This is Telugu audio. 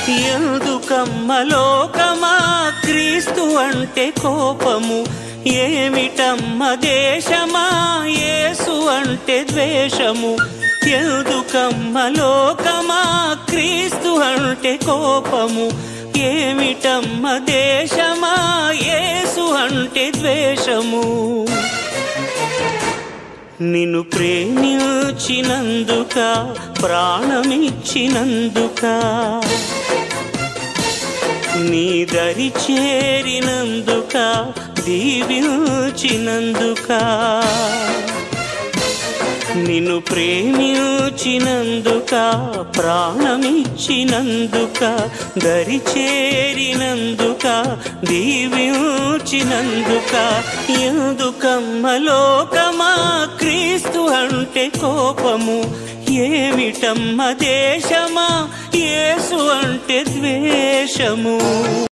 ఎందుకమ్మ లోకమా క్రీస్తు అంటే కోపము, ఏమిటమ్మ దేశమా యేసు అంటే ద్వేషము. ఎందుకమ్మ లోకమా క్రీస్తు అంటే కోపము, ఏమిటమ్మ దేశమా యేసు అంటే ద్వేషము. నిన్ను ప్రేమించినందుక ప్రాణమిచ్చినందుక, నీ దరి చేరినందుక దీవించినందుక, నిన్ను ప్రేమించినందుక ప్రాణమిచ్చినందుక, దరి చేరినందుక దీవించినందుక. ఎందుకమ్మ లోకమా క్రీస్తు అంటే కోపము, ఏమిటమ్మ దేశమా యేసు అంటే ద్వేషము.